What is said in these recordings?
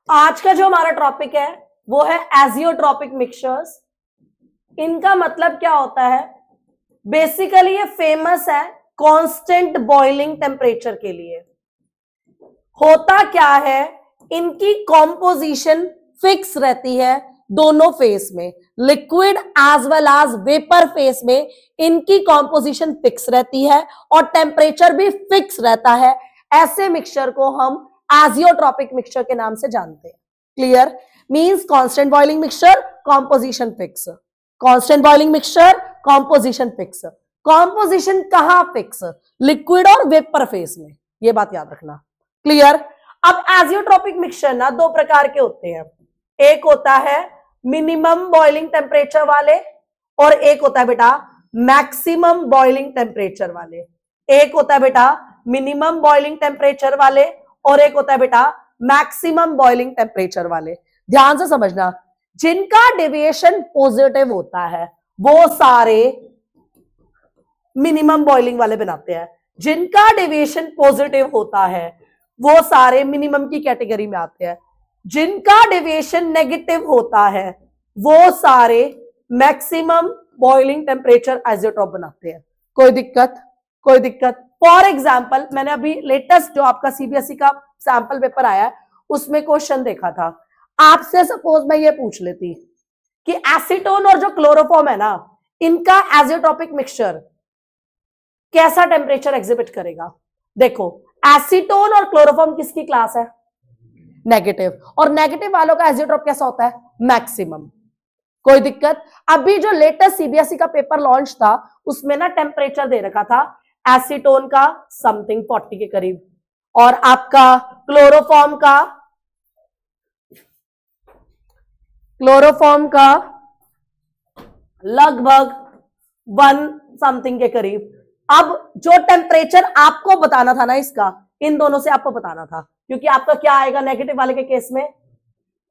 आज का जो हमारा टॉपिक है वो है एजियोट्रॉपिक मिक्सचर्स। इनका मतलब क्या होता है? बेसिकली ये फेमस है कांस्टेंट बॉइलिंग टेम्परेचर के लिए। होता क्या है, इनकी कॉम्पोजिशन फिक्स रहती है दोनों फेस में, liquid as well as vapour phase में इनकी कॉम्पोजिशन फिक्स रहती है और टेम्परेचर भी फिक्स रहता है। ऐसे मिक्सचर को हम एजियोट्रॉपिक मिक्सचर के नाम से जानते हैं। Clear? Means constant boiling mixture, composition fix. Constant boiling mixture, composition fix. Composition कहां फिक्स? लिक्विड और वेपर फेस में, ये बात याद रखना। क्लियर? अब एजियोट्रॉपिक मिक्सचर ना दो प्रकार के होते हैं। एक होता है मिनिमम बॉइलिंग टेम्परेचर वाले और एक होता है बेटा मैक्सिमम बॉइलिंग टेम्परेचर वाले। एक होता है बेटा मिनिमम बॉइलिंग टेम्परेचर वाले और एक होता है बेटा मैक्सिमम बॉइलिंग टेम्परेचर वाले। ध्यान से समझना, जिनका डेविएशन पॉजिटिव होता है वो सारे मिनिमम बॉइलिंग वाले बनाते हैं, जिनका डेविएशन पॉजिटिव होता है वो सारे मिनिमम की कैटेगरी में आते हैं, जिनका डेविएशन नेगेटिव होता है वो सारे मैक्सिमम बॉइलिंग टेम्परेचर आइसोटोप बनाते हैं। कोई दिक्कत? कोई दिक्कत? फॉर एग्जाम्पल मैंने अभी लेटेस्ट जो आपका सीबीएसई का सैंपल पेपर आया है उसमें क्वेश्चन देखा था। आपसे सपोज मैं ये पूछ लेती कि एसीटोन और जो क्लोरोफॉर्म है ना, इनका एजियोट्रॉपिक मिक्सचर कैसा टेम्परेचर एग्जिबिट करेगा? देखो, एसीटोन और क्लोरोफॉर्म किसकी क्लास है? नेगेटिव। और नेगेटिव वालों का एजियोट्रॉप कैसा होता है? मैक्सिमम। कोई दिक्कत? अभी जो लेटेस्ट सीबीएसई का पेपर लॉन्च था उसमें ना टेम्परेचर दे रखा था एसीटोन का समथिंग 40 के करीब और आपका क्लोरोफॉर्म का लगभग 1 समथिंग के करीब। अब जो टेम्परेचर आपको बताना था ना, इसका इन दोनों से आपको बताना था, क्योंकि आपका क्या आएगा नेगेटिव वाले के केस में?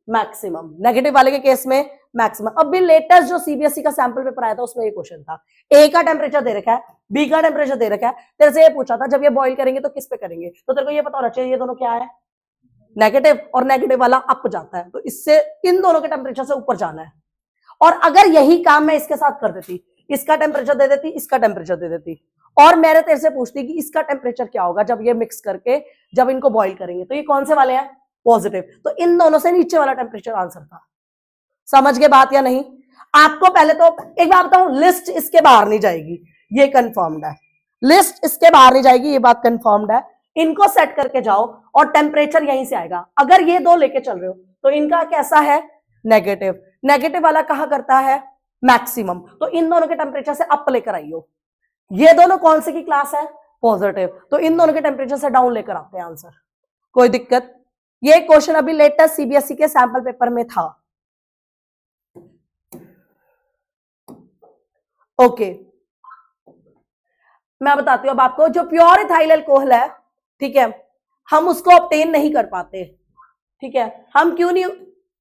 मैक्सिमम। नेगेटिव वाले के केस में मैक्सिमम। अब भी लेटेस्ट जो सीबीएसई का सैंपल पेपर आया था उसमें ये क्वेश्चन था, ए का टेम्परेचर दे रखा है, बी का टेम्परेचर दे रखा है, तेरे से ये पूछा था जब ये बॉईल करेंगे तो किस पे करेंगे, तो तेरे को ये पता होना चाहिए ये दोनों क्या है? नेगेटिव, और नेगेटिव वाला अप जाता है, तो इससे इन दोनों के टेम्परेचर से ऊपर जाना है। और अगर यही काम मैं इसके साथ कर देती, इसका टेम्परेचर दे देती, इसका टेम्परेचर दे देती, और मैंने तेरे से पूछती कि इसका टेम्परेचर क्या होगा जब ये मिक्स करके जब इनको बॉईल करेंगे, तो ये कौन से वाले हैं? पॉजिटिव। तो इन दोनों से नीचे वाला टेम्परेचर आंसर था। समझ गए बात या नहीं? आपको पहले तो एक बात बताऊं, लिस्ट इसके बाहर नहीं जाएगी, ये कंफर्म्ड है। लिस्ट इसके बाहर नहीं जाएगी, ये बात कंफर्म्ड है। इनको सेट करके जाओ और टेम्परेचर यहीं से आएगा। अगर ये दो लेके चल रहे हो तो इनका कैसा है? नेगेटिव। नेगेटिव वाला कहां करता है? मैक्सिमम। तो इन दोनों के टेम्परेचर से अप लेकर आइयो। ये दोनों कौन से की क्लास है? पॉजिटिव। तो इन दोनों के टेम्परेचर से डाउन लेकर आते हैं आंसर। कोई दिक्कत? ये क्वेश्चन अभी लेटेस्ट सीबीएसई के सैंपल पेपर में था। ओके, मैं बताती हूं अब आपको। जो प्योर इथाइल अल्कोहल है, ठीक है, हम उसको ऑब्टेन नहीं कर पाते। ठीक है, हम क्यों नहीं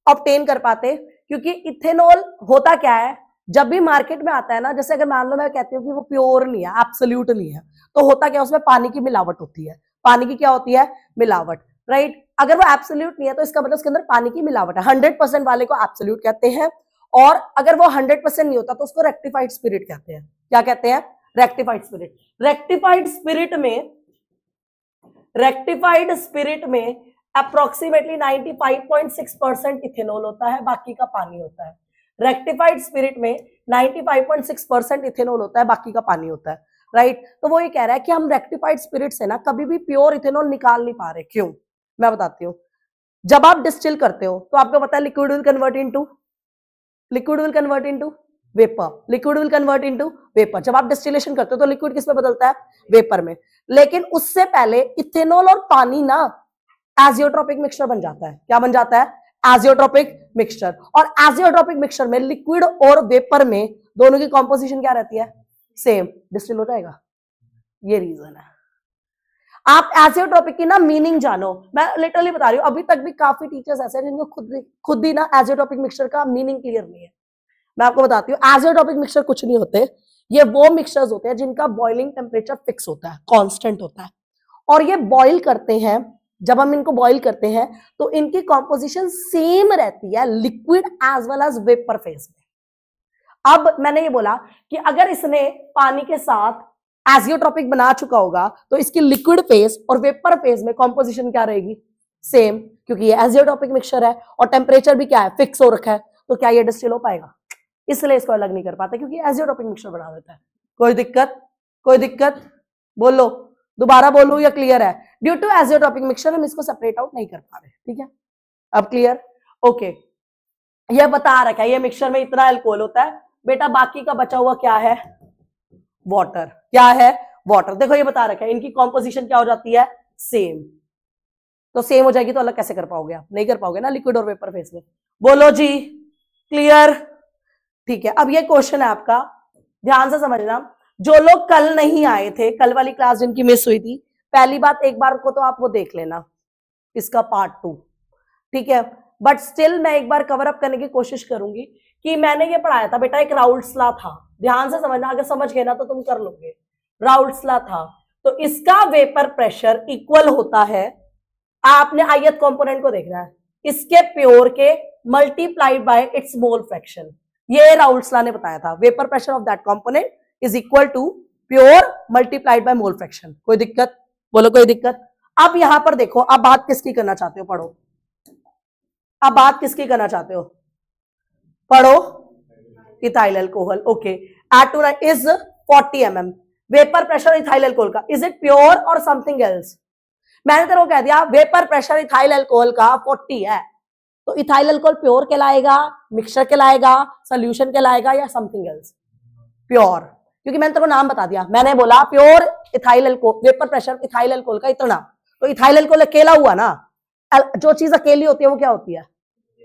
ऑब्टेन कर पाते? क्योंकि इथेनॉल होता क्या है, जब भी मार्केट में आता है ना, जैसे अगर मान लो मैं कहती हूँ कि वो प्योर नहीं है, एब्सोल्यूट नहीं है, तो होता क्या, उसमें पानी की मिलावट होती है। पानी की क्या होती है? मिलावट। राइट? अगर वो एब्सोल्यूट नहीं है तो इसका मतलब उसके अंदर पानी की मिलावट है। 100% वाले को एब्सोल्यूट कहते हैं, और अगर वो 100% नहीं होता तो उसको रेक्टिफाइड स्पिरिट कहते हैं। क्या कहते हैं? Rectified spirit. रेक्टिफाइड स्पिरिट में अप्रोक्सीमेटली 95.6% इथेनॉल होता है, बाकी का पानी होता है। रेक्टिफाइड स्पिरिट में 95.6% इथेनॉल होता है, बाकी का पानी होता है। राइट? तो वो ये कह रहा है कि हम रेक्टिफाइड स्पिरिट से ना कभी भी प्योर इथेनॉल निकाल नहीं पा रहे। क्यों? मैं बताती हूँ। जब आप डिस्टिल करते हो तो आपको पता है liquid will convert into vapour. Liquid will convert into vapour. जब आप डिस्टिलेशन करते हो तो लिक्विड किस में बदलता है? वेपर में। लेकिन उससे पहले इथेनॉल और पानी ना एजियोट्रॉपिक मिक्सचर बन जाता है। क्या बन जाता है? Azeotropic mixture. और एजियोट्रॉपिक मिक्सचर में लिक्विड और वेपर में दोनों की कॉम्पोजिशन क्या रहती है? सेम। डिस्टिल हो जाएगा। ये रीजन है। आप एजियोट्रॉपिक की ना मीनिंग जानो। मैं लिटरली बता रही हूं, अभी तक भी काफी टीचर्स ऐसे हैं जिनको खुद ही ना एजियोट्रॉपिक मिक्सचर का मीनिंग क्लियर नहीं है। मैं आपको बताती हूँ, एजियोट्रॉपिक मिक्सचर कुछ नहीं होते। ये वो मिक्सचर्स होते हैं जिनका बॉइलिंग टेम्परेचर फिक्स होता है, कांस्टेंट होता है, और ये बॉइल करते हैं जब हम इनको बॉईल करते हैं तो इनकी कॉम्पोजिशन सेम रहती है liquid as well as vapour phase में। अब मैंने ये बोला कि अगर इसने पानी के साथ एजियोट्रॉपिक बना चुका होगा तो इसकी लिक्विड फेज और वेपर फेज में कॉम्पोजिशन क्या रहेगी, सेम, क्योंकि ये एजियोट्रॉपिक मिक्सचर है और टेम्परेचर भी क्या है, फिक्स हो रखा है, तो क्या ये डिस्टिल हो पाएगा? इसलिए इसको अलग नहीं कर पाते क्योंकि एजियोट्रॉपिक मिक्सचर बना देता है। कोई दिक्कत? कोई दिक्कत? बोलो, दोबारा बोलूं या क्लियर है? ड्यू टू एजियोट्रॉपिक मिक्सचर हम इसको सेपरेट आउट नहीं कर पा रहे, ठीक है? अब क्लियर? ओके, ये बता रखा है ये मिक्सचर में इतना अल्कोहल होता है बेटा, बाकी का बचा हुआ क्या है, वाटर। क्या है? वाटर। देखो ये बता रखा है इनकी कॉम्पोजिशन क्या हो जाती है, सेम। तो सेम हो जाएगी तो अलग कैसे कर पाओगे आप? नहीं कर पाओगे ना लिक्विड और वेपर फेज में। बोलो जी, क्लियर? ठीक है, अब ये क्वेश्चन है आपका, ध्यान से समझना। जो लोग कल नहीं आए थे, कल वाली क्लास जिनकी मिस हुई थी, पहली बात एक बार को तो आप वो देख लेना, इसका पार्ट 2, ठीक है? बट स्टिल मैं एक बार कवर अप करने की कोशिश करूंगी कि मैंने ये पढ़ाया था बेटा, एक राउल्ट्स लॉ था, ध्यान से समझना, अगर समझ गए ना तो तुम कर लोगे। राउल्ट्स लॉ था, तो इसका वेपर प्रेशर इक्वल होता है, आपने ith कंपोनेंट को देखना है, इसके प्योर के multiplied by its mole fraction. ये राउल्ट्स लॉ ने बताया था, vapour pressure of that component is equal to pure multiplied by mole fraction. कोई दिक्कत? बोलो कोई दिक्कत? अब यहां पर देखो, अब बात किसकी करना चाहते हो, पढ़ो। अब बात किसकी करना चाहते हो, पढ़ो। Ethyl alcohol, okay. At is 40 mm vapour pressure ethyl alcohol का, इज इट प्योर और समथिंग एल्स? मैंने तेरे को कह दिया वेपर प्रेशर इथाइल अल्कोहल का 40 है, तो इथाइल अल्कोहल प्योर कहलाएगा, मिक्सचर कहलाएगा, सोल्यूशन कहलाएगा या समथिंग एल्स? प्योर, क्योंकि मैंने तेरे को नाम बता दिया। मैंने बोला pure ethyl alcohol, vapour pressure ethyl alcohol का इतना, तो इथाइल अल्कोहल अकेला हुआ ना, जो चीज अकेली होती है वो क्या होती है,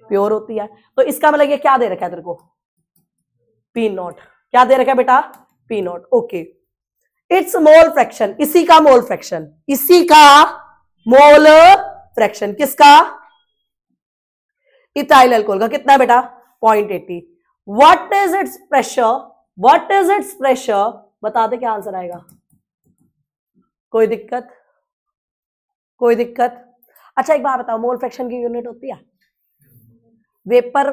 प्योर होती है। तो इसका मतलब ये क्या दे रखा है तेरे को, P0। क्या दे रखा है बेटा, P0, okay. It's mole fraction, इसी का मोल फ्रैक्शन, इसी का मोल फ्रैक्शन, किसका, इथाइल अल्कोहल का, कितना बेटा, 0.80। What is it's pressure, what is it's pressure, बता दे क्या आंसर आएगा। कोई दिक्कत? कोई दिक्कत? अच्छा एक बात बताओ, मोल फ्रैक्शन की यूनिट होती है वेपर,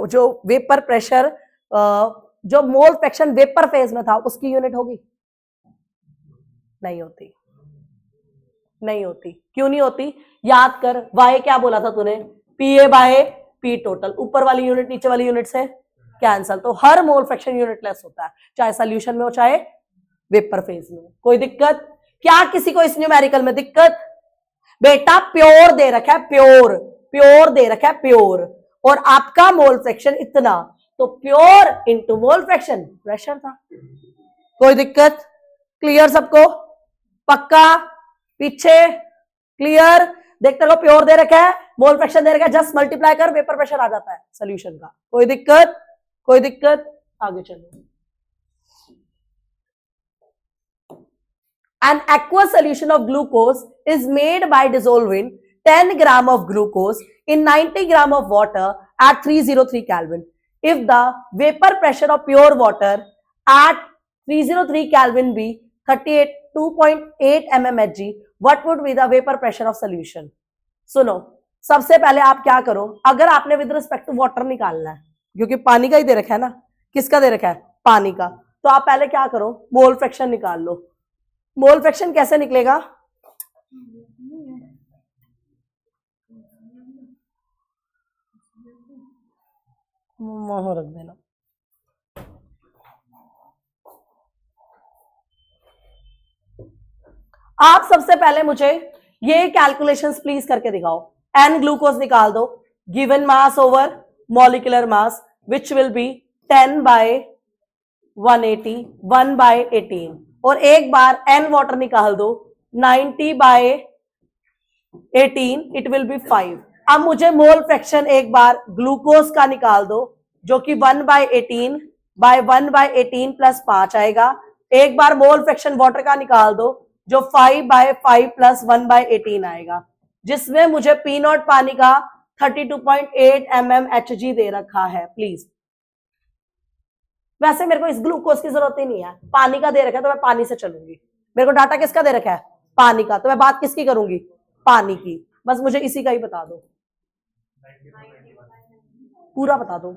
जो वेपर प्रेशर, जो मोल फ्रैक्शन वेपर फेज में था उसकी यूनिट होगी? नहीं होती, नहीं होती। क्यों नहीं होती? याद कर, वाई क्या बोला था तूने, पीए बाय पी टोटल, ऊपर वाली यूनिट नीचे वाली यूनिट से कैंसल, तो हर मोल फ्रैक्शन यूनिटलेस होता है, चाहे सोल्यूशन में हो चाहे वेपर फेज में। कोई दिक्कत? क्या किसी को इस न्यूमेरिकल में दिक्कत? बेटा प्योर दे रखा है, प्योर, प्योर दे रखा है, प्योर, और आपका मोल फ्रैक्शन इतना, तो pure into mole fraction pressure था। कोई दिक्कत? क्लियर सबको? पक्का? पीछे? क्लियर? देखते रहो, प्योर दे रखा है, मोल फ्रैक्शन दे रखा है, जस्ट मल्टीप्लाई कर, वेपर प्रेशर आ जाता है सोल्यूशन का। कोई दिक्कत? कोई दिक्कत? आगे चलो। An aqueous solution of glucose is made by dissolving 10 gram of glucose in 90 gram of water at 303 Kelvin. If the vapor pressure of pure water at 303 Kelvin be 2.8 mmHg, what would be the vapor pressure of solution? सुनो, सबसे पहले आप क्या करो, अगर आपने with respect to water निकालना है, क्योंकि पानी का ही दे रखा है ना, किसका दे रखा है, पानी का, तो आप पहले क्या करो, मोल फ्रैक्शन निकाल लो। मोल फ्रैक्शन कैसे निकलेगा, रख देना। आप सबसे पहले मुझे ये कैलकुलेशंस प्लीज करके दिखाओ। एन ग्लूकोज निकाल दो, given mass over molecular mass which will be 10/180, 1/18, और एक बार एन वाटर निकाल दो 90/18, इट विल बी 5। अब मुझे मोल फ्रैक्शन एक बार ग्लूकोज का निकाल दो जो कि 1/18 प्लस 5 आएगा। एक बार मोल फ्रैक्शन वाटर का निकाल दो जो 5/5 प्लस 1/18 आएगा, जिसमें मुझे P0 पानी का 32.8 mmHg दे रखा है। प्लीज, वैसे मेरे को इस ग्लूकोज की जरूरत ही नहीं है, पानी का दे रखा है तो मैं पानी से चलूंगी। मेरे को डाटा किसका दे रखा है, पानी का, तो मैं बात किसकी करूंगी, पानी की। बस मुझे इसी का ही बता दो, पूरा बता दो।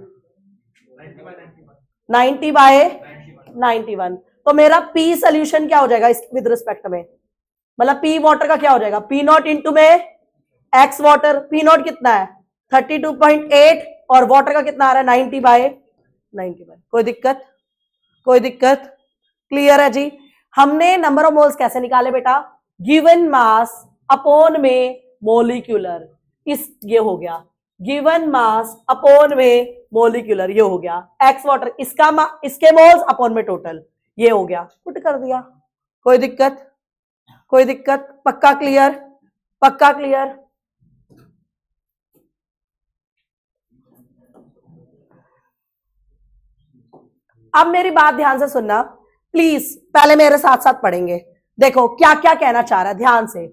90/91। तो मेरा पी सोल्यूशन क्या हो जाएगा इस विद रिस्पेक्ट में, मतलब पी वाटर का क्या हो जाएगा, पी नॉट इंटू में एक्स वाटर। पी नॉट कितना है 32.8 और वाटर का कितना आ रहा है 90/90। कोई दिक्कत, कोई दिक्कत, क्लियर है जी। हमने नंबर ऑफ मोल्स कैसे निकाले बेटा, गिवन मास अपॉन में मोलिक्यूलर, इस ये हो गया गिवन मास अपॉन में मोलिक्यूलर, ये हो गया एक्स वाटर, इसके मोल्स अपॉन में टोटल, ये हो गया, पुट कर दिया। कोई दिक्कत, कोई दिक्कत, पक्का क्लियर, पक्का क्लियर। अब मेरी बात ध्यान से सुनना प्लीज, पहले मेरे साथ साथ पढ़ेंगे। देखो क्या क्या कहना चाह रहा है, ध्यान से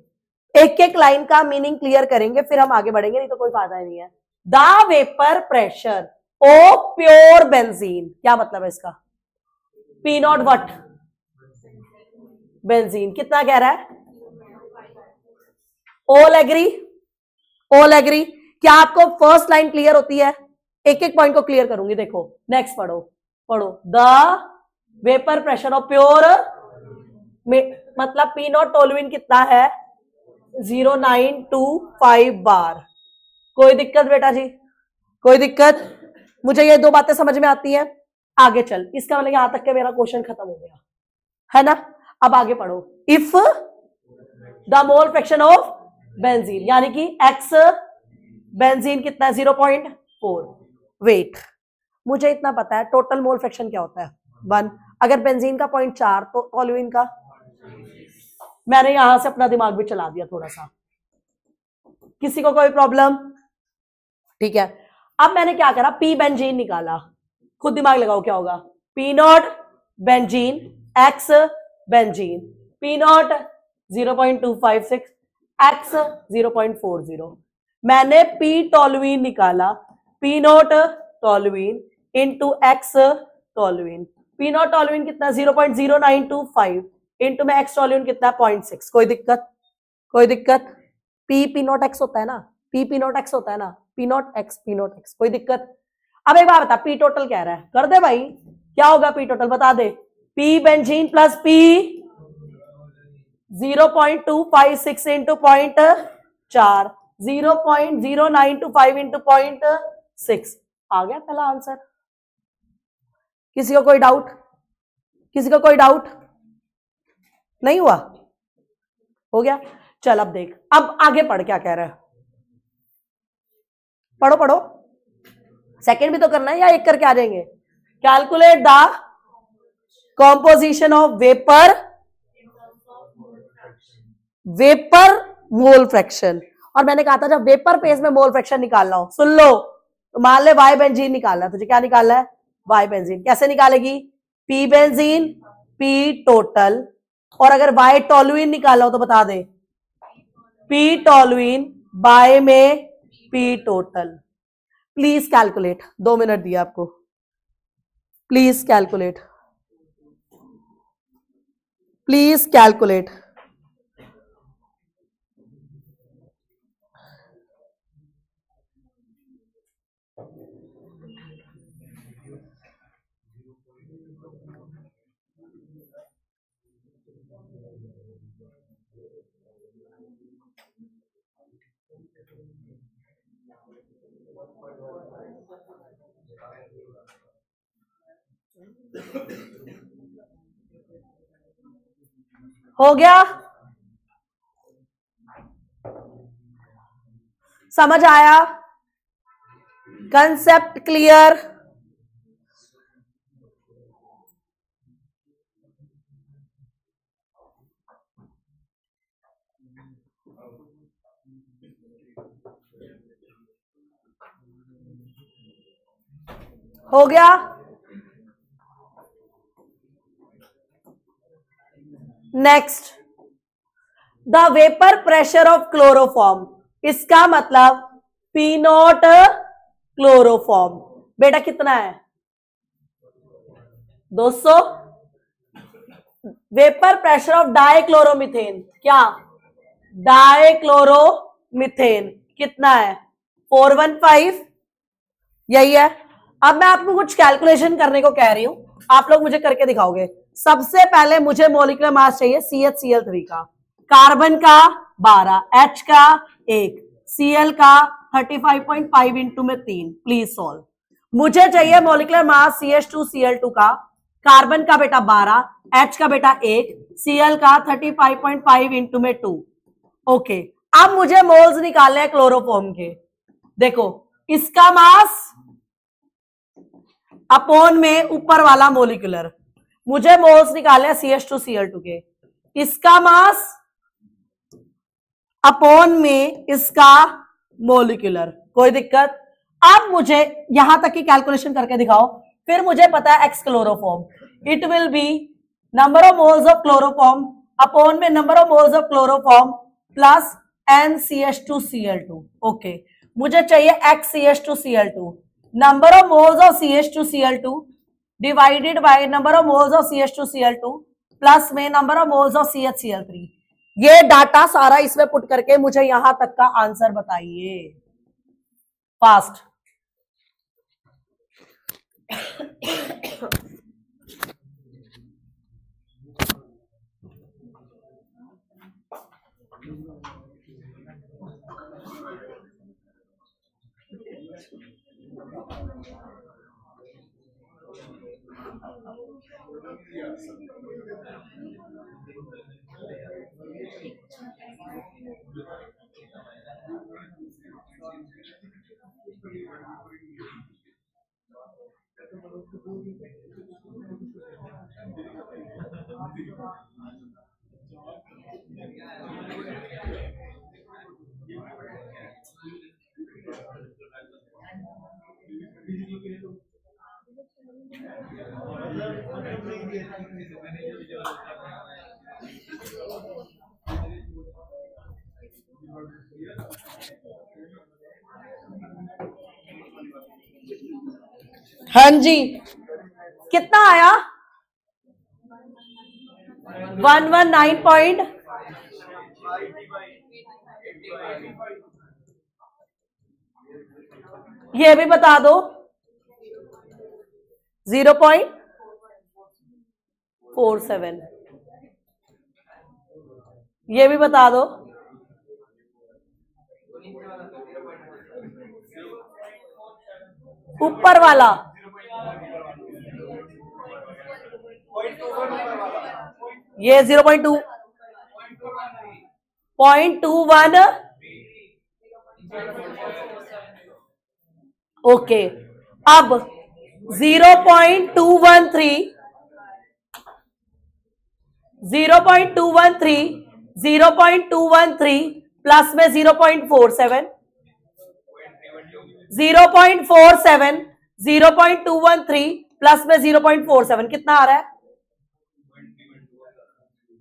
एक एक लाइन का मीनिंग क्लियर करेंगे, फिर हम आगे बढ़ेंगे, नहीं तो कोई फायदा ही नहीं है। The vapour pressure of pure benzene, क्या मतलब है इसका, पी नॉट वट बेंजीन कितना कह रहा है, ऑल एग्री, ऑल एग्री। क्या आपको फर्स्ट लाइन क्लियर होती है, एक एक पॉइंट को क्लियर करूंगी। देखो नेक्स्ट पढ़ो, पढ़ो the vapour pressure of pure, मतलब पी नॉट टोलुइन कितना है 0925 बार। कोई दिक्कत बेटा जी, कोई दिक्कत, मुझे ये दो बातें समझ में आती हैं। आगे चल, इसका मतलब यहां तक के मेरा क्वेश्चन खत्म हो गया है ना। अब आगे पढ़ो, if the mole fraction of benzene, यानी कि एक्स बेंजीन कितना है 0.4। वेट, मुझे इतना पता है टोटल मोल फ्रैक्शन क्या होता है 1। अगर बेंजीन का 0.4 तो टोलुइन का, मैंने यहां से अपना दिमाग भी चला दिया थोड़ा सा, किसी को कोई प्रॉब्लम, ठीक है। अब मैंने क्या करा, पी बेंजीन निकाला, खुद दिमाग लगाओ क्या होगा, P not benzene x benzene, P not 0.256 x 0.40। मैंने पी टोलुइन निकाला, P not toluene into x toluene, P not toluene कितना 0.0925 इंटू में एक्स टोलुइन कितना 0.6। कोई दिक्कत, कोई दिक्कत, पी नॉट एक्स होता है ना, पी नॉट एक्स होता है ना, पी नॉट एक्स। कोई दिक्कत। अब एक बात बता, पी टोटल कह रहा है, कर दे भाई, क्या होगा पी टोटल बता दे, P benzene plus P 0.256 into 0.4, 0.0925 into 0.6। आ गया पहला आंसर। किसी को कोई डाउट, किसी को कोई डाउट नहीं हुआ, हो गया। चल अब देख, अब आगे पढ़ क्या कह रहा है, पढ़ो पढ़ो, सेकंड भी तो करना है या एक करके आ जाएंगे। Calculate the composition of vapour, vapour mole fraction. और मैंने कहा था जब वेपर फेज में मोल फ्रैक्शन निकालना हो, सुन लो, तो मान ले वाई बेंजीन निकालना है तुझे, क्या निकालना है वाई बेंजीन। कैसे निकालेगी, पी बेंजीन पी टोटल, और अगर वाई टोलुइन निकालना हो तो बता दे पी टोलुइन बाय में P total. Please calculate, 2 minute दिए आपको, प्लीज कैलकुलेट, प्लीज कैलकुलेट। हो गया, समझ आया, कंसेप्ट क्लियर। हो गया, next the vapour pressure of chloroform, इसका मतलब पी नॉट क्लोरोफॉर्म बेटा कितना है 200। वेपर प्रेशर ऑफ डाइक्लोरोमीथेन क्या डाइक्लोरोमीथेन कितना है 415, यही है। अब मैं आपको कुछ कैलकुलेशन करने को कह रही हूं, आप लोग मुझे करके दिखाओगे। सबसे पहले मुझे मोलिकुलर मास चाहिए CH का, कार्बन का 12, H का 1, Cl का 35.5 इंटू में 3। Please solve. मुझे चाहिए मोलिकुलर मास CH2Cl2 का, कार्बन का बेटा 12, H का बेटा 1, Cl का 35.5 इंटू में 2। ओके, अब मुझे मोल्स निकालने हैं क्लोरोफॉर्म के। देखो, इसका मास अपॉन में ऊपर वाला मोलिकुलर, मुझे मोल्स निकालने हैं CH2Cl2 के। इसका मास अपॉन में इसका मोलिकुलर, कोई दिक्कत। अब मुझे यहां तक की कैलकुलेशन करके दिखाओ, फिर मुझे पता है X chloroform, it will be number of moles of chloroform upon में number of moles of chloroform plus NCH2Cl2। Okay, मुझे चाहिए XCH2Cl2, number of moles of CH2Cl2 divided by number of moles of CH2Cl2 plus में number of moles of CH3। ये data सारा इसमें put करके मुझे यहां तक का आंसर बताइए फास्ट। हाँ जी, कितना आया 119 ये भी बता दो 0.47, ये भी बता दो। ऊपर वाला ये 0.21। ओके, अब 0.213 प्लस में 0.47 0.213 प्लस में 0.47 कितना आ रहा है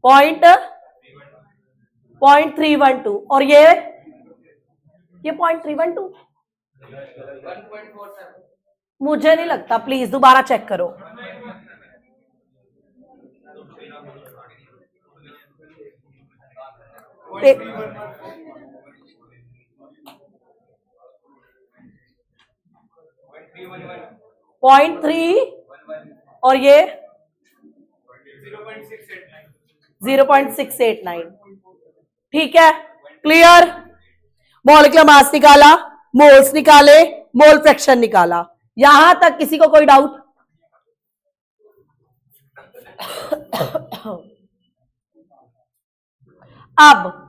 0.312 और ये 0.312 मुझे नहीं लगता, प्लीज दोबारा चेक करो। पॉइंट 3 और ये 0.689। ठीक है, क्लियर। मॉलिक्यूलर मास निकाला, मोल्स निकाले, मोल फ्रैक्शन निकाला। यहां तक किसी को कोई डाउट? अब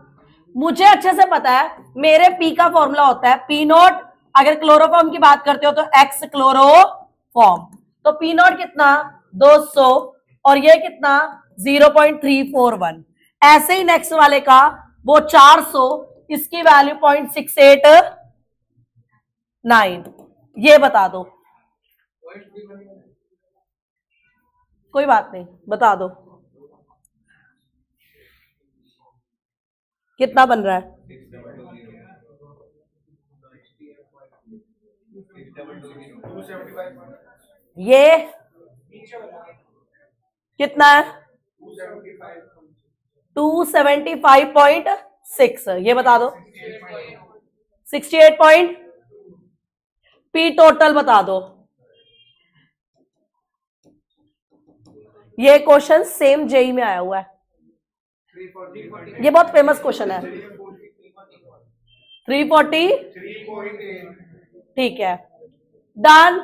मुझे अच्छे से पता है मेरे पी का फॉर्मूला होता है पी नॉट, अगर क्लोरोफॉर्म की बात करते हो तो एक्स क्लोरोफॉर्म, तो पी नॉट कितना 200 और ये कितना 0.341। ऐसे ही नेक्स्ट वाले का वो 400, इसकी वैल्यू 0.689। ये बता दो, कोई बात नहीं, बता दो कितना बन रहा है। ये कितना है 275.6 6, ये बता दो 68 पॉइंट। पी टोटल बता दो। ये क्वेश्चन सेम जेई में आया हुआ है, ये बहुत फेमस क्वेश्चन है। 340, ठीक है, डन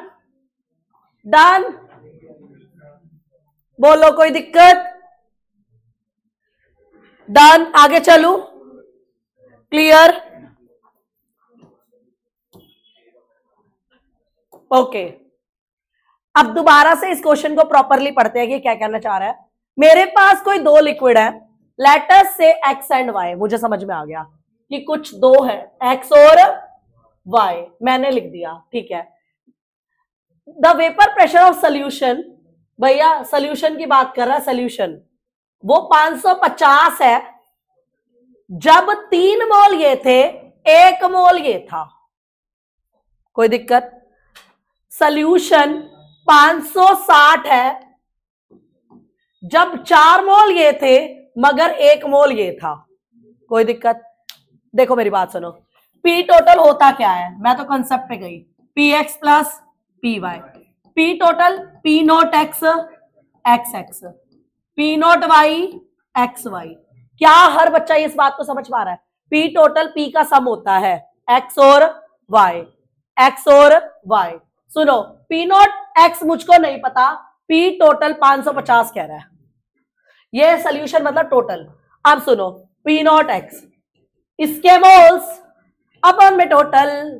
डन। बोलो कोई दिक्कत? डन, आगे चलू? क्लियर? ओके, अब दोबारा से इस क्वेश्चन को प्रॉपरली पढ़ते हैं कि क्या कहना चाह रहा है। मेरे पास कोई दो लिक्विड है, let's say x and Y, मुझे समझ में आ गया कि कुछ दो है, एक्स और वाई, मैंने लिख दिया, ठीक है। The vapour pressure of solution, भैया सोल्यूशन की बात कर रहा है, सोल्यूशन वो 550 है, जब 3 मोल ये थे, 1 मोल ये था। कोई दिक्कत? सोल्यूशन 560 है, जब 4 मोल ये थे मगर 1 मोल ये था। कोई दिक्कत? देखो मेरी बात सुनो, पी टोटल होता क्या है, मैं तो कंसेप्ट पे गई, P X plus P Y. P total P naught X X X, P naught Y X Y. क्या हर बच्चा इस बात को समझ पा रहा है? पी टोटल पी का सम होता है एक्स और वाई, एक्स और वाई। सुनो, पी नोट एक्स मुझको नहीं पता, पी टोटल 550 कह रहा है, ये सोल्यूशन मतलब टोटल। अब सुनो, पी नोट एक्स इसके मोल्स अपन में टोटल,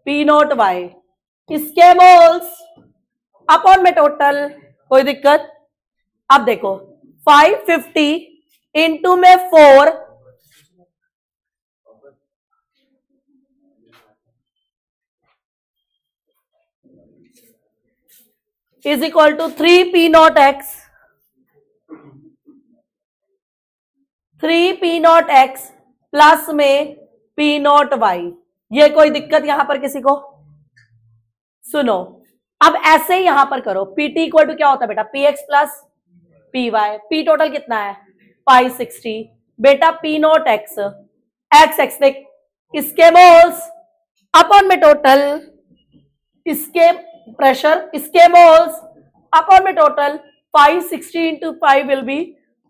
पी नोट वाई इसके मोल्स अपन में टोटल। कोई दिक्कत? अब देखो 550 इंटू में 4 is equal to 3 P naught X, 3 P naught X plus में पी नॉट वाई। ये कोई दिक्कत यहां पर किसी को? सुनो, अब ऐसे ही यहां पर करो, पीटी इक्वल टू क्या होता है बेटा, P X plus P Y. P total कितना है 560, बेटा P naught X X X देख, इसके मोल्स अपॉन में टोटल, इसके प्रेशर, इसके मोल्स अपॉन में total. 560 into 5 will be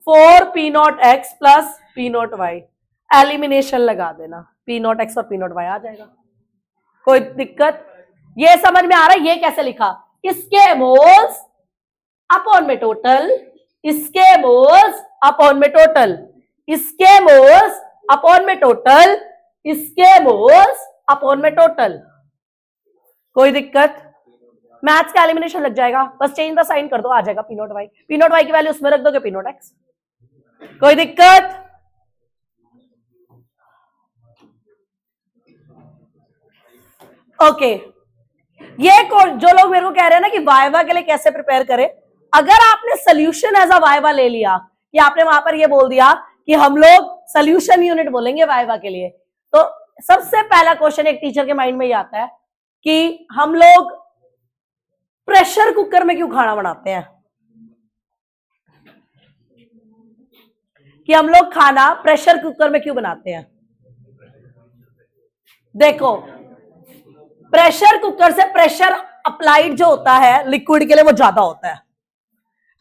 4 P naught X plus P naught Y. Elimination लगा देना, पी नॉट एक्स और पी नॉट वाई आ जाएगा। कोई दिक्कत? ये समझ में आ रहा है ये कैसे लिखा? इसके मोल्स अपॉन में टोटल, इसके मोल्स अपॉन में टोटल, इसके मोल्स अपॉन में टोटल, इसके मोल्स अपॉन में टोटल। कोई दिक्कत? मैथ्स का एलिमिनेशन लग जाएगा, बस चेंज द साइन कर दो, आ जाएगा P naught Y. P naught Y की वैल्यू उसमें रख दोगे पी नॉट एक्स। कोई दिक्कत? ओके, ये जो लोग मेरे को कह रहे हैं ना कि वाइवा के लिए कैसे प्रिपेयर करें, अगर आपने सोल्यूशन एज अ वाइवा ले लिया कि आपने वहां पर ये बोल दिया कि हम लोग सोल्यूशन यूनिट बोलेंगे वाइवा के लिए, तो सबसे पहला क्वेश्चन एक टीचर के माइंड में ये आता है कि हम लोग प्रेशर कुकर में क्यों खाना बनाते हैं, कि हम लोग खाना प्रेशर कुकर में क्यों बनाते हैं। देखो, प्रेशर कुकर से प्रेशर अप्लाइड जो होता है लिक्विड के लिए वो ज्यादा होता है,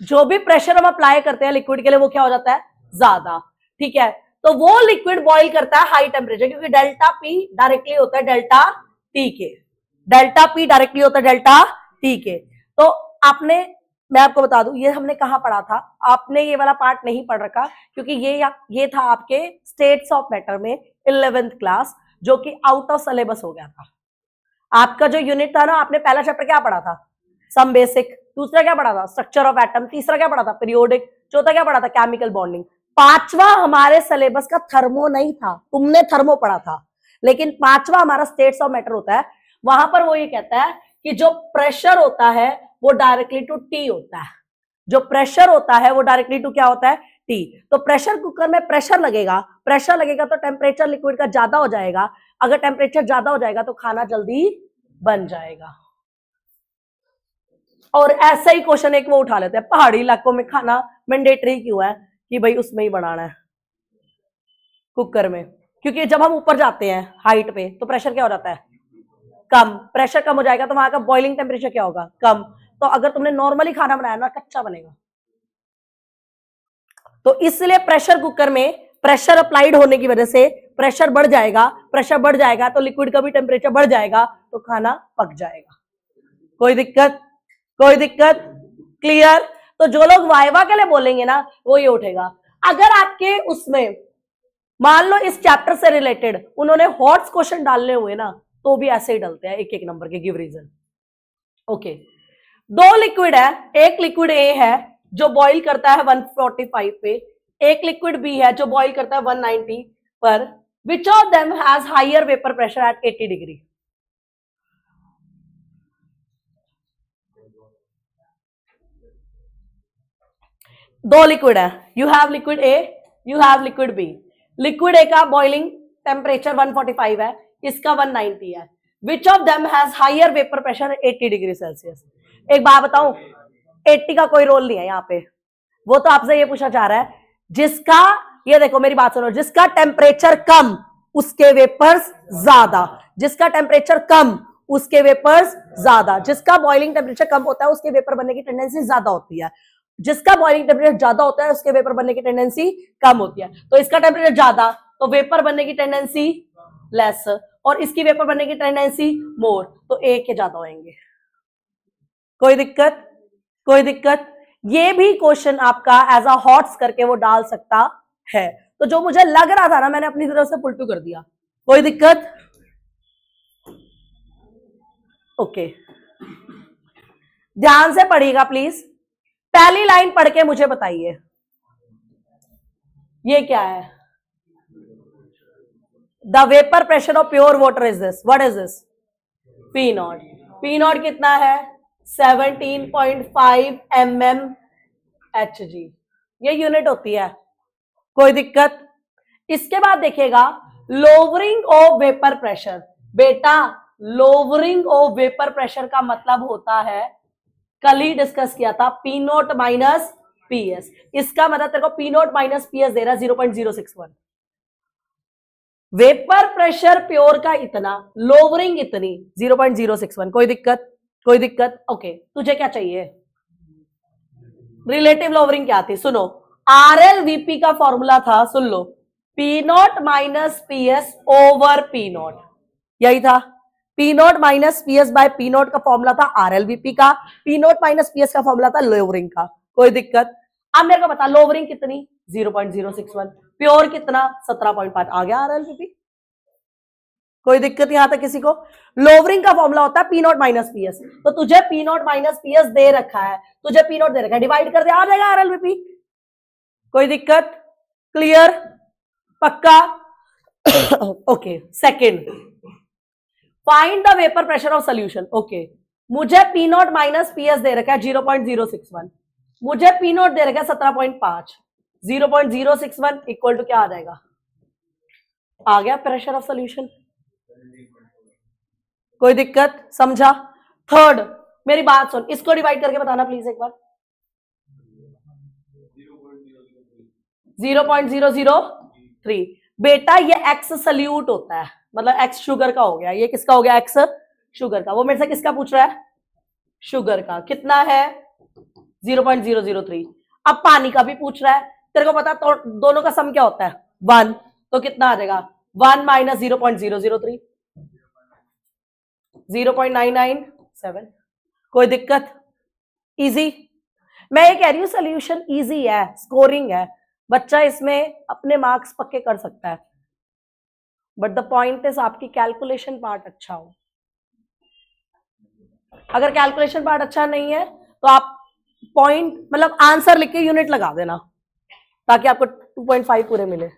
जो भी प्रेशर हम अप्लाई करते हैं लिक्विड के लिए वो क्या हो जाता है, ज्यादा। ठीक है, तो वो लिक्विड बॉईल करता है हाई टेम्परेचर, क्योंकि डेल्टा पी डायरेक्टली होता है डेल्टा टी के, डेल्टा पी डायरेक्टली होता है डेल्टा टी के। तो आपने, मैं आपको बता दूं, ये हमने कहां पढ़ा था, आपने ये वाला पार्ट नहीं पढ़ रखा, क्योंकि ये था आपके स्टेट्स ऑफ मैटर में 11th क्लास, जो कि आउट ऑफ सिलेबस हो गया था। आपका जो यूनिट था ना, आपने पहला चैप्टर क्या पढ़ा था, सम बेसिक, दूसरा क्या पढ़ा था, स्ट्रक्चर ऑफ एटम, तीसरा क्या पढ़ा था, पीरियोडिक, चौथा क्या पढ़ा था, केमिकल बॉन्डिंग, पांचवा हमारे सिलेबस का थर्मो नहीं था, तुमने थर्मो पढ़ा था, लेकिन पांचवा हमारा स्टेट्स ऑफ मैटर होता है। वहां पर वो ये कहता है कि जो प्रेशर होता है वो डायरेक्टली टू टी होता है, जो प्रेशर होता है वो डायरेक्टली टू क्या होता है, टी। तो प्रेशर कुकर में प्रेशर लगेगा, प्रेशर लगेगा तो टेम्परेचर लिक्विड का ज्यादा हो जाएगा, अगर टेम्परेचर ज्यादा हो जाएगा तो खाना जल्दी बन जाएगा। और ऐसा ही क्वेश्चन एक वो उठा लेते हैं, पहाड़ी इलाकों में खाना मैंडेटरी क्यों है, कि भाई उसमें ही बनाना है। कुकर में, क्योंकि जब हम ऊपर जाते हैं हाइट पे तो प्रेशर क्या हो जाता है, कम। प्रेशर कम हो जाएगा तो वहां का बॉइलिंग टेम्परेचर क्या होगा, कम। तो अगर तुमने नॉर्मली खाना बनाया ना, कच्चा बनेगा। तो इसलिए प्रेशर कुकर में प्रेशर अप्लाइड होने की वजह से प्रेशर बढ़ जाएगा, प्रेशर बढ़ जाएगा तो लिक्विड का भी टेम्परेचर बढ़ जाएगा, तो खाना पक जाएगा। कोई दिक्कत, कोई दिक्कत, क्लियर। तो जो लोग वाइवा के लिए बोलेंगे ना, वो ये उठेगा। अगर आपके उसमें मान लो इस चैप्टर से रिलेटेड उन्होंने हॉट्स क्वेश्चन डालने हुए ना, तो भी ऐसे ही डालते हैं एक एक नंबर के, गिव रीजन। ओके, दो लिक्विड है, एक लिक्विड ए है जो बॉईल करता है 145 पे, एक लिक्विड बी है जो बॉईल करता है 190 पर। Which of them has higher vapour pressure at 80 degree? दो लिक्विड है, you have liquid A, you have liquid B. Liquid A का बॉइलिंग टेम्परेचर 145 है, इसका 190 है। Which of them has higher vapour pressure 80 degree Celsius? एक बात बताऊं, 80 का कोई रोल नहीं है यहाँ पे, वो तो आपसे ये पूछा जा रहा है जिसका, ये देखो मेरी बात सुनो, जिसका टेम्परेचर कम उसके वेपर्स ज्यादा, जिसका टेम्परेचर कम उसके वेपर्स ज्यादा, जिसका बॉइलिंग टेम्परेचर कम होता है उसके वेपर बनने की टेंडेंसी ज्यादा होती है, जिसका बॉइलिंग टेम्परेचर ज्यादा होता है उसके वेपर बनने की टेंडेंसी कम होती है। तो इसका टेम्परेचर ज्यादा तो वेपर बनने की टेंडेंसी लेस, और इसकी वेपर बनने की टेंडेंसी मोर, तो एक के ज्यादा होंगे। कोई दिक्कत, कोई दिक्कत। ये भी क्वेश्चन आपका एज अ हॉट्स करके वो डाल सकता है। तो जो मुझे लग रहा था ना, मैंने अपनी तरफ से पुलटू कर दिया। कोई दिक्कत? ओके, ध्यान से पढ़िएगा प्लीज। पहली लाइन पढ़ के मुझे बताइए ये क्या है? The vapour pressure of pure water is this. What is this? P not. P not कितना है? 17.5 mmHg, ये यूनिट होती है। कोई दिक्कत? इसके बाद देखिएगा लोवरिंग ऑफ वेपर प्रेशर। बेटा लोवरिंग ऑफ वेपर प्रेशर का मतलब होता है, कल ही डिस्कस किया था, P naught minus P S. इसका मतलब तेरे को P naught minus P S दे रहा है 0.061। वेपर प्रेशर प्योर का इतना, लोवरिंग इतनी 0.061। कोई दिक्कत, कोई दिक्कत? ओके, तुझे क्या चाहिए? रिलेटिव लोवरिंग क्या थी? सुनो, RLVP का फॉर्मूला था, सुन लो, P naught minus P S over P naught, यही था। P naught minus P S by P naught का फॉर्मूला था RLVP का, P naught minus P S का फॉर्मूला था लोवरिंग का। कोई दिक्कत? अब मेरे को बता, लोवरिंग कितनी? 0.061। प्योर कितना? 17.5। आ गया RLVP। कोई दिक्कत यहां तक किसी को? लोवरिंग का फॉर्मूला होता है P naught minus P S. तो तुझे P naught minus P S दे रखा है, तुझे पी नॉट दे रखा है, डिवाइड कर दे, आ जाएगा RLVP। कोई दिक्कत? क्लियर? पक्का? Okay, second, find the vapour pressure of solution. Okay, मुझे P naught minus P S दे रखा है 0.061, मुझे पी नॉट दे रखा है 17.5। 0.061 इक्वल टू क्या आ जाएगा? आ गया प्रेशर ऑफ सोल्यूशन। कोई दिक्कत? समझा? थर्ड, मेरी बात सुन, इसको डिवाइड करके बताना प्लीज एक बार। 0.003। बेटा ये एक्स सल्यूट होता है, मतलब एक्स शुगर का हो गया, ये किसका हो गया? एक्स शुगर का। वो मेरे से किसका पूछ रहा है? शुगर का। कितना है? 0.003। अब पानी का भी पूछ रहा है, तेरे को पता तो दोनों का सम क्या होता है? 1। तो कितना आ जाएगा? 1 माइनस 0.003, 0.997। कोई दिक्कत? इजी। मैं ये कह रही हूं सोल्यूशन इजी है, स्कोरिंग है, बच्चा इसमें अपने मार्क्स पक्के कर सकता है, बट द पॉइंट इज आपकी कैलकुलेशन पार्ट अच्छा हो। अगर कैलकुलेशन पार्ट अच्छा नहीं है तो आप पॉइंट मतलब आंसर लिख के यूनिट लगा देना ताकि आपको 2.5 पूरे मिले।